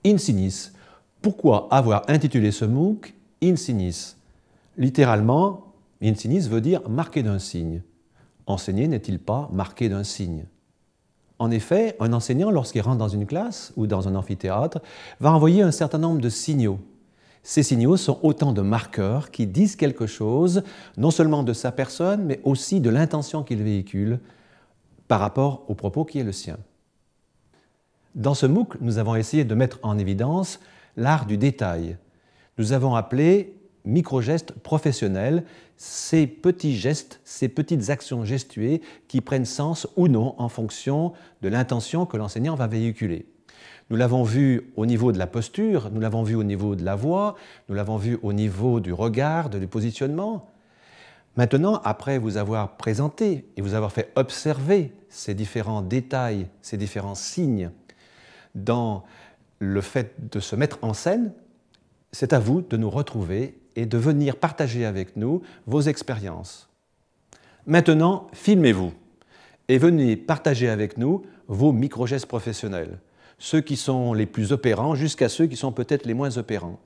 Insignis. Pourquoi avoir intitulé ce MOOC Insignis? Littéralement, Insignis veut dire marqué d'un signe. Enseigner n'est-il pas marqué d'un signe? En effet, un enseignant, lorsqu'il rentre dans une classe ou dans un amphithéâtre, va envoyer un certain nombre de signaux. Ces signaux sont autant de marqueurs qui disent quelque chose, non seulement de sa personne, mais aussi de l'intention qu'il véhicule par rapport au propos qui est le sien. Dans ce MOOC, nous avons essayé de mettre en évidence l'art du détail. Nous avons appelé micro-gestes professionnels ces petits gestes, ces petites actions gestuées qui prennent sens ou non en fonction de l'intention que l'enseignant va véhiculer. Nous l'avons vu au niveau de la posture, nous l'avons vu au niveau de la voix, nous l'avons vu au niveau du regard, du positionnement. Maintenant, après vous avoir présenté et vous avoir fait observer ces différents détails, ces différents signes dans le fait de se mettre en scène, c'est à vous de nous retrouver et de venir partager avec nous vos expériences. Maintenant, filmez-vous et venez partager avec nous vos micro-gestes professionnels, ceux qui sont les plus opérants jusqu'à ceux qui sont peut-être les moins opérants.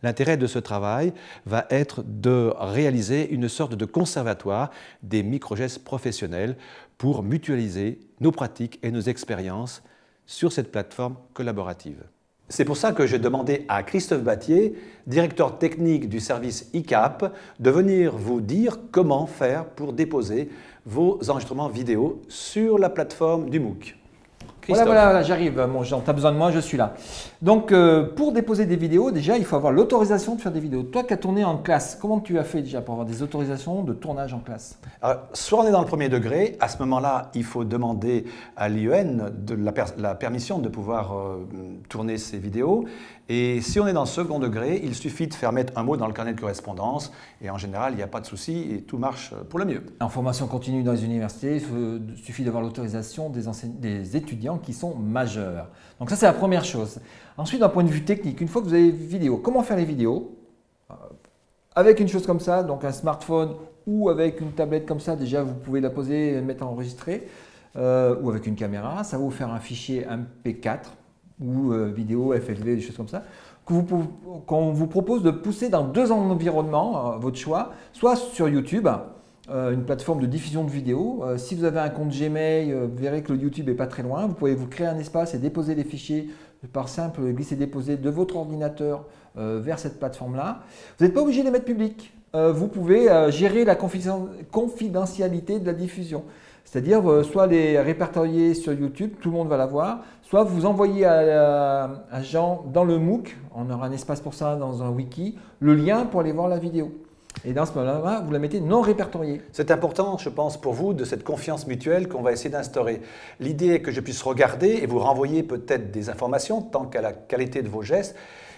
L'intérêt de ce travail va être de réaliser une sorte de conservatoire des micro-gestes professionnels pour mutualiser nos pratiques et nos expériences sur cette plateforme collaborative. C'est pour ça que j'ai demandé à Christophe Battier, directeur technique du service ICAP, de venir vous dire comment faire pour déposer vos enregistrements vidéo sur la plateforme du MOOC. Voilà, j'arrive, mon Jean, tu as besoin de moi, je suis là. Donc, pour déposer des vidéos, déjà, il faut avoir l'autorisation de faire des vidéos. Toi qui as tourné en classe, comment tu as fait déjà pour avoir des autorisations de tournage en classe? Alors, soit on est dans le premier degré, à ce moment-là, il faut demander à l'IEN la permission de pouvoir tourner ces vidéos. Et si on est dans le second degré, il suffit de faire mettre un mot dans le carnet de correspondance. Et en général, il n'y a pas de souci et tout marche pour le mieux. En formation continue dans les universités, il suffit d'avoir l'autorisation des étudiants qui sont majeurs. Donc ça, c'est la première chose. Ensuite, d'un point de vue technique, une fois que vous avez vidéo, comment faire les vidéos? Avec une chose comme ça, donc un smartphone ou avec une tablette comme ça, déjà vous pouvez la poser et la mettre à enregistrer, ou avec une caméra, ça va vous faire un fichier MP4 ou vidéo FLV, des choses comme ça, qu'on vous propose de pousser dans deux environnements, votre choix, soit sur YouTube, une plateforme de diffusion de vidéos. Si vous avez un compte Gmail, vous verrez que le YouTube n'est pas très loin. Vous pouvez vous créer un espace et déposer les fichiers par simple glisser-déposer de votre ordinateur vers cette plateforme-là. Vous n'êtes pas obligé de les mettre publics. Vous pouvez gérer la confidentialité de la diffusion. C'est-à-dire soit les répertorier sur YouTube, tout le monde va la voir, soit vous envoyez à Jean dans le MOOC, on aura un espace pour ça dans un wiki, le lien pour aller voir la vidéo. Et dans ce moment-là, vous la mettez non répertoriée. C'est important, je pense, pour vous, de cette confiance mutuelle qu'on va essayer d'instaurer. L'idée est que je puisse regarder et vous renvoyer peut-être des informations tant qu'à la qualité de vos gestes.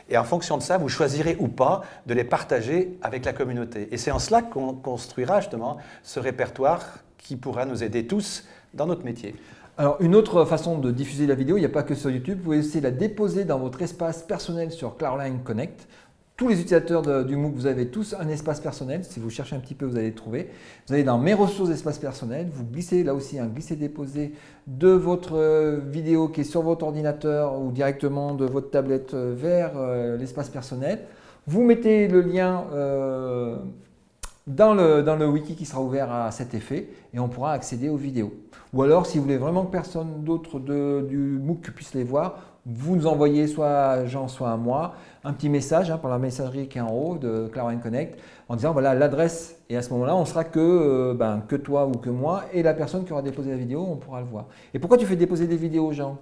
Et en fonction de ça, vous choisirez ou pas de les partager avec la communauté. Et c'est en cela qu'on construira justement ce répertoire qui pourra nous aider tous dans notre métier. Alors, une autre façon de diffuser la vidéo, il n'y a pas que sur YouTube, vous pouvez aussi la déposer dans votre espace personnel sur Cloudline Connect. Tous les utilisateurs du MOOC, vous avez tous un espace personnel. Si vous cherchez un petit peu, vous allez le trouver. Vous allez dans Mes ressources espace personnel. Vous glissez là aussi un glisser-déposer de votre vidéo qui est sur votre ordinateur ou directement de votre tablette vers l'espace personnel. Vous mettez le lien dans le wiki qui sera ouvert à cet effet et on pourra accéder aux vidéos. Ou alors, si vous voulez vraiment que personne d'autre du MOOC puisse les voir, vous nous envoyez soit à Jean, soit à moi, un petit message par la messagerie qui est en haut de Cloudline Connect en disant voilà l'adresse. Et à ce moment-là, on sera que toi ou que moi et la personne qui aura déposé la vidéo, on pourra le voir. Et pourquoi tu fais déposer des vidéos, Jean?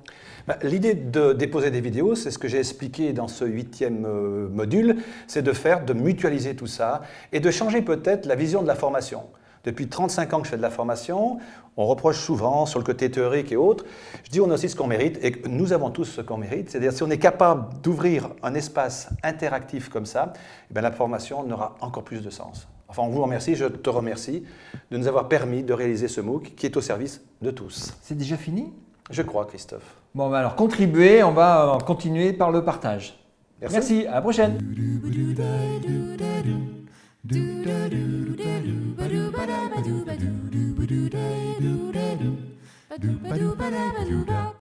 L'idée de déposer des vidéos, c'est ce que j'ai expliqué dans ce 8e module, c'est de mutualiser tout ça et de changer peut-être la vision de la formation. Depuis 35 ans que je fais de la formation, on reproche souvent sur le côté théorique et autres. Je dis on a aussi ce qu'on mérite et que nous avons tous ce qu'on mérite. C'est-à-dire si on est capable d'ouvrir un espace interactif comme ça, eh bien, la formation aura encore plus de sens. Enfin, on vous remercie, je te remercie de nous avoir permis de réaliser ce MOOC qui est au service de tous. C'est déjà fini? Je crois, Christophe. Bon, alors contribuez, on va continuer par le partage. Merci, à la prochaine.